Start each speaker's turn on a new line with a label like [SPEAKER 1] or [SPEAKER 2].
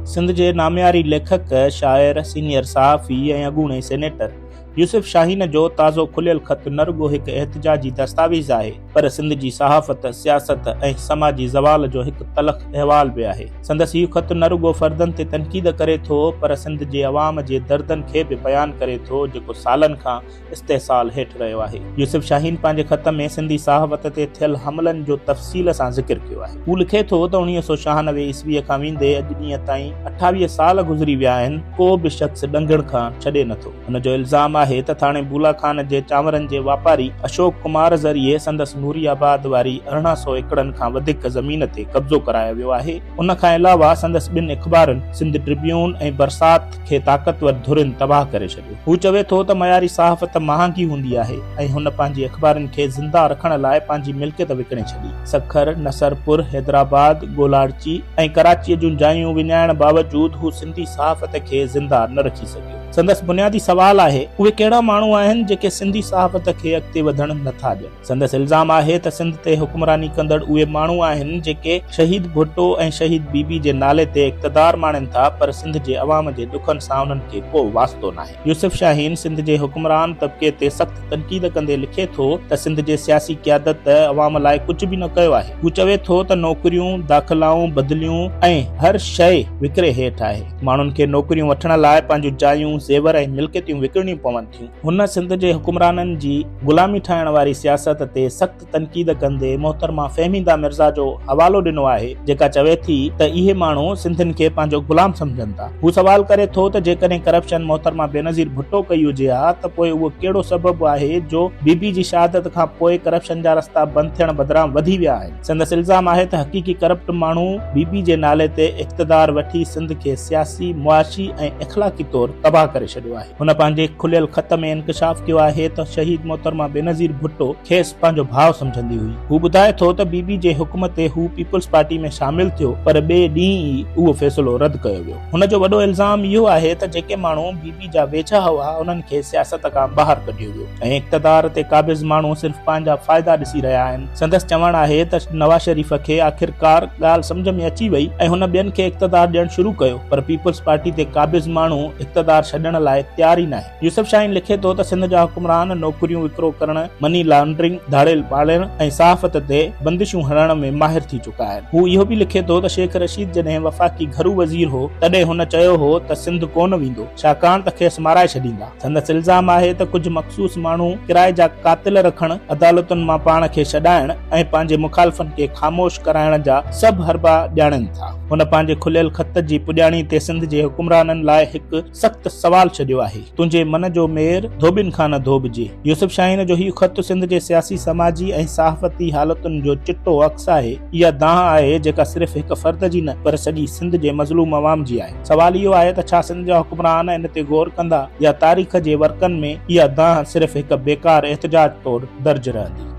[SPEAKER 1] सिंध जे नामियारी लेखक, शाइर, सीनियर सहाफ़ी ऐं अॻूणे सेनेटर यूसुफ शाहीन जो ताज़ो खुलियल ख़त न रुॻो हिकु एहतिजाजी दस्तावेज़ आहे, पर सिंध जी सहाफ़त, सियासत ऐं समाजी ज़वाल जो हिकु तलख़ अहवाल बि आहे। संदसि हीउ ख़त न रुॻो फ़र्दनि ते तनक़ीद करे थो, पर सिंध जे अवाम जे दर्दनि खे बि बयानु करे थो, जेको सालनि खां इस्तेहसाल हेठि रहियो आहे। यूसुफ शाहीन पंहिंजे ख़त में सिंधी सहाफ़त ते थियल हमलनि जो तफ़सील सां ज़िक्र कयो आहे। हू लिखे थो त 1996 ईस्वीअ खां वेंदे अॼु ॾींहं ताईं 28 साल गुज़री विया आहिनि, को बि शख़्स ॾंगण खां छॾे नथो। हुन जो इल्ज़ाम आहे त थाणे बूला खान जे चांवरनि जे वापारी अशोक कुमार ज़रिए संदसि नूरियाबाद वारी 1800 एकड़नि खां वधीक ज़मीन ते कब्ज़ो करायो वियो आहे। उन खां अलावा संदसि ॿिनि अख़बारनि सिंध ट्रिब्यून ऐं बरसात खे ताक़तवर धुरिन तबाह करे छॾियो। हू चवे थो त मयारी सहाफ़त महांगी हूंदी आहे ऐं हुन पंहिंजी अख़बारनि खे ज़िंदा रखण लाइ पंहिंजी मिल्कियत विकिणे छॾी। सखर, नसरपुर, हैदराबाद, गोलारची ऐं कराचीअ जूं जायूं विञाइण बावजूदि हू सिंधी सहाफ़त खे ज़िंदा न रखी सघियो। संदसि बुनियादी सवाल आहे, उहे कहिड़ा माण्हू आहिनि जेके सिंधी सहाफ़त खे अॻिते वधण नथा ॾियनि। संदसि इल्ज़ाम आहे त सिंध ते हुक्मरानी कंदड़ उहे माण्हू आहिनि जेके शहीद भुट्टो ऐं शहीद बीबी जे नाले ते इक़्तिदार माणनि था, पर सिंध जे अवाम जे दुखनि सां उन्हनि खे को वास्तो नाहे। यूसुफ शाहीन सिंध जे हुक्मरान तबिके ते सख़्त तनक़ीद कंदे लिखे थो त सिंध जे सियासी क़यादत अवाम लाइ कुझु बि न कयो आहे। हू चवे थो त नौकरियूं, दाख़िलाऊं, बदिलियूं ऐं हर शइ विकिरे हेठि आहे। माण्हुनि खे नौकरियूं वठण लाइ पंहिंजूं जायूं, ज़ेवर ऐं मिल्कियतूं विकिणियूं पवनि थियूं। हुन सिंध जे हुक्मराननि जी ग़ुलामी ठाहिण वारी सियासत ते सख़्त तनक़ीद कंदे मोहतरमा फ़हमीदा मिर्ज़ा जो हवालो ॾिनो आहे, जेका चवे थी त इहे माण्हू सिंधियुनि खे पंहिंजो ग़ुलाम सम्झनि था। हू सवाल करे थो त जेकॾहिं करप्शन मोहतरमा बेनज़ीर भुट्टो कई हुजे हा त पोइ उहो कहिड़ो सबबु आहे जो बीबी जी शहादत खां पोइ करप्शन जा रस्ता बंदि थियण बदिरां वधी विया आहिनि। संदसि इल्ज़ाम आहे त हक़ीक़ी करप्ट माण्हू बीबी जे नाले ते इक़्तिदार वठी सिंध खे सियासी, मुआशी ऐं इख़्लाक़ी तौर तबाह करे छॾियो आहे। हुन पंहिंजे खुलियल ख़त में इंकशाफ कयो आहे त शहीद मोहतरमा बेनज़ीर भुट्टो खेसि पंहिंजो भाउ सम्झंदी हुई। हू ॿुधाए थो त बीबी जे हुक्म ते हू पीपल्स पार्टी में शामिल थियो, पर ॿिए ॾींहुं ई उहो फ़ैसिलो रद्द कयो वियो। हुन जो वॾो इल्ज़ाम इहो आहे त जेके माण्हू बीबी जा वेझा हुआ, उन्हनि खे सियासत खां ॿाहिरि कढियो वियो ऐं इक़्तिदार ते क़ाबिज़ माण्हू सिर्फ़ पंहिंजा फ़ाइदा ॾिसी रहिया आहिनि। संदसि चवणु आहे त नवाज़ शरीफ़ खे आख़िरकार ॻाल्हि सम्झ में अची वई ऐं हुन ॿियनि खे इक़्तिदार ॾियणु शुरू कयो, पर पीपल्स पार्टी ते क़ाबिज़ माण्हू इक़्तिदार छॾण लाइ तयार ई न आहे। यूसुफ शाहीन लिखे थो त सिंध जा हुक्मरान नौकरियूं विकिरो करण, मनी लॉन्ड्रिंग, धाड़ेल पाड़ण ऐं सहाफ़त ते बंदिशूं हणण में माहिर थी चुका आहिनि। हू इहो बि लिखे थो त शेख रशीद जॾहिं वफ़ाक़ी घरू वज़ीर हो, तॾहिं हुन चयो हो त सिंध कोन वेंदो, छाकाणि त खेसि माराए छॾींदा। संदसि इल्ज़ाम आहे त कुझु मख़सूस माण्हू किराए जा कातिल रखण, अदालतुनि मां पाण खे छॾाइण ऐं पंहिंजे मुखालिफ़नि खे ख़ामोश कराइण जा सभु हरबा ॼाणनि था। हुन पंहिंजे खुलियल ख़त जी पुॼाणी ते सिंध जे हुक्मराननि लाइ हिकु सख़्तु सवाल छॾियो आहे, तुंहिंजे मन जो मेर धोबिन खां न धोबिजे। यूसुफ शाहीन जो हीउ ख़त सिंध जे सियासी, समाजी ऐं सहाफ़ती हालतुनि जो चिट्टो अक्स आहे। इहा दांह आहे जेका सिर्फ़ हिकु फ़र्द जी न, पर सॼी सिंध जे मज़लूम अवाम जी आहे। सवाल इहो आहे त छा सिंध जा हुक्मरान इन ते गौर कंदा, या तारीख़ जे वर्कनि में इहा दांह सिर्फ़ हिकु बेकार एहतिजाज तौरु दर्ज रहंदी।